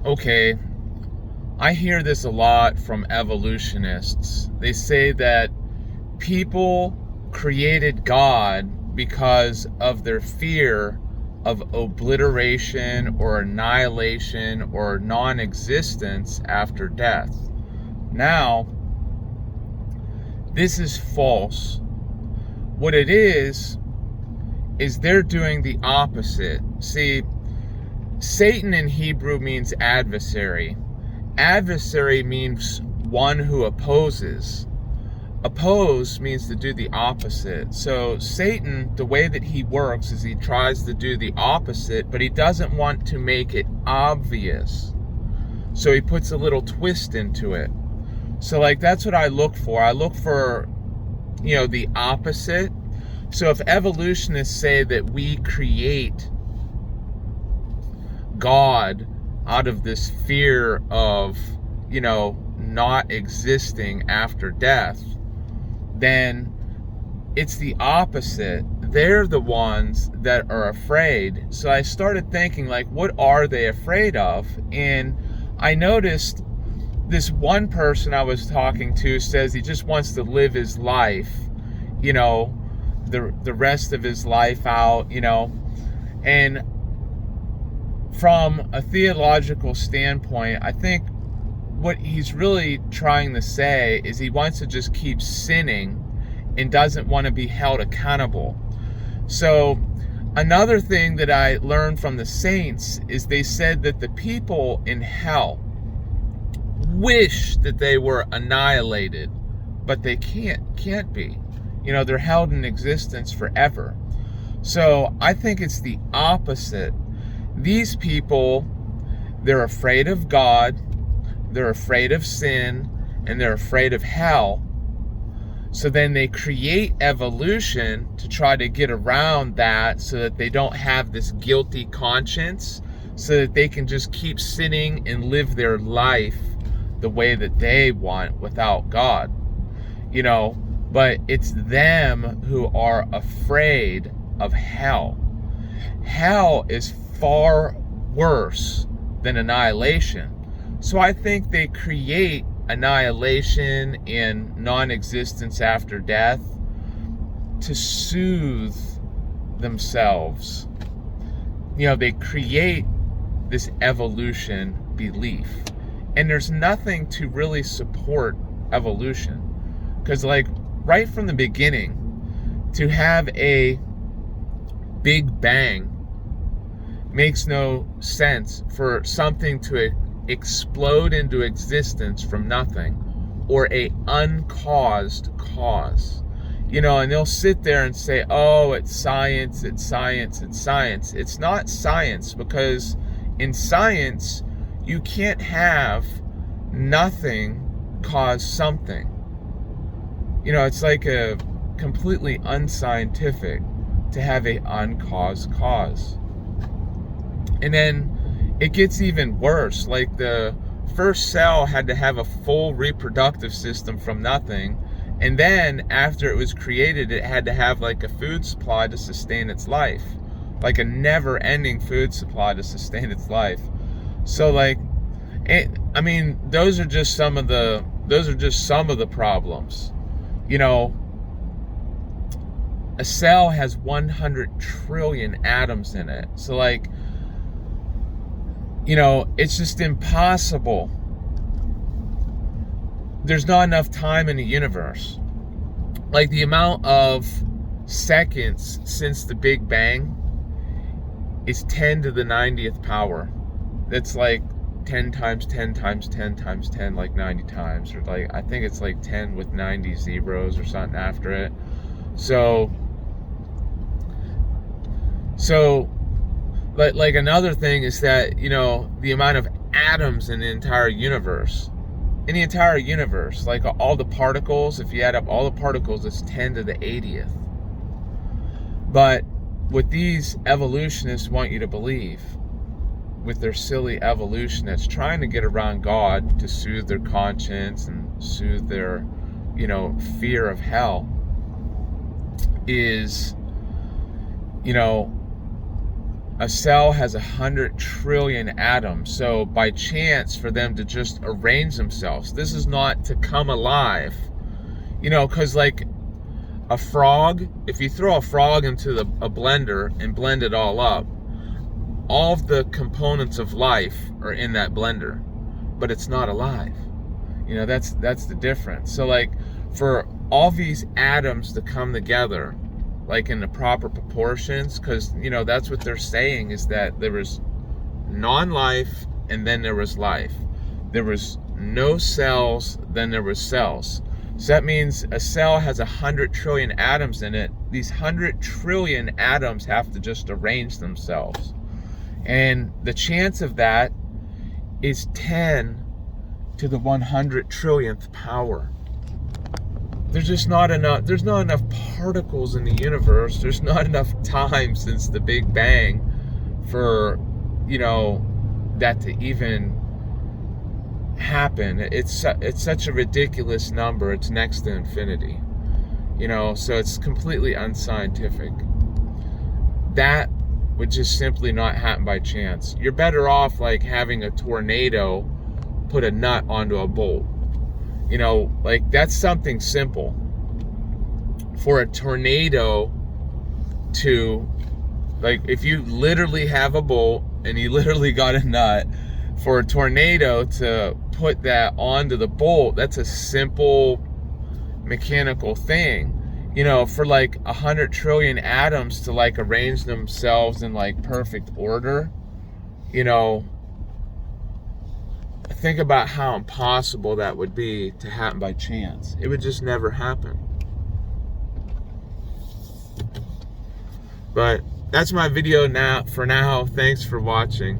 Okay, I hear this a lot from evolutionists. They say that people created God because of their fear of obliteration or annihilation or non-existence after death. Now, this is false. What it is they're doing the opposite. See, Satan in Hebrew means adversary. Adversary means one who opposes. Oppose means to do the opposite. So Satan, the way that he works is he tries to do the opposite, but he doesn't want to make it obvious. So he puts a little twist into it. So that's what I look for. I look for, the opposite. So if evolutionists say that we create God out of this fear of, not existing after death, then it's the opposite. They're the ones that are afraid. So I started thinking, what are they afraid of? And I noticed this one person I was talking to says he just wants to live his life, the rest of his life out, and from a theological standpoint, I think what he's really trying to say is he wants to just keep sinning and doesn't want to be held accountable. So another thing that I learned from the saints is they said that the people in hell wish that they were annihilated, but they can't be. They're held in existence forever. So I think it's the opposite. These people, they're afraid of God, they're afraid of sin, and they're afraid of hell. So then they create evolution to try to get around that so that they don't have this guilty conscience, so that they can just keep sinning and live their life the way that they want without God. But it's them who are afraid of hell. Hell is far worse than annihilation. So I think they create annihilation and non-existence after death to soothe themselves. They create this evolution belief. And there's nothing to really support evolution. Because right from the beginning, to have a Big Bang makes no sense. For something to explode into existence from nothing, or a uncaused cause. And they'll sit there and say, oh, it's science, it's science, it's science. It's not science, because in science, you can't have nothing cause something. It's a completely unscientific to have a uncaused cause. And then it gets even worse. The first cell had to have a full reproductive system from nothing. And then after it was created, it had to have a food supply to sustain its life. A never-ending food supply to sustain its life. So those are just some of the problems. A cell has 100 trillion atoms in it. So it's just impossible. There's not enough time in the universe. The amount of seconds since the Big Bang is 10 to the 90th power. That's 10 times 10 times 10 times 10, 90 times. Or I think it's 10 with 90 zeros or something after it. So another thing is that, the amount of atoms in the entire universe. In the entire universe, all the particles, if you add up all the particles, it's 10 to the 80th. But what these evolutionists want you to believe, with their silly evolutionists trying to get around God to soothe their conscience and soothe their, fear of hell, is, a cell has 100 trillion atoms. So by chance for them to just arrange themselves, this is not to come alive, you know, because like a frog, if you throw a frog into a blender and blend it all up, all of the components of life are in that blender, but it's not alive. You know, that's the difference. So like for all these atoms to come together like in the proper proportions, because you know that's what they're saying, is that there was non-life and then there was life. There was no cells, then there was cells. So that means a cell has 100 trillion atoms in it. These 100 trillion atoms have to just arrange themselves. And the chance of that is 10 to the 100 trillionth power. There's just not enough, there's not enough particles in the universe. There's not enough time since the Big Bang for, you know, that to even happen. It's such a ridiculous number. It's next to infinity, you know, so it's completely unscientific. That would just simply not happen by chance. You're better off like having a tornado put a nut onto a bolt. You know, like that's something simple. For a tornado to, like, if you literally have a bolt and you literally got a nut, for a tornado to put that onto the bolt, that's a simple mechanical thing. You know, for like 100 trillion atoms to like arrange themselves in like perfect order, you know, think about how impossible that would be to happen by chance. It would just never happen. But that's my video now. For now, thanks for watching.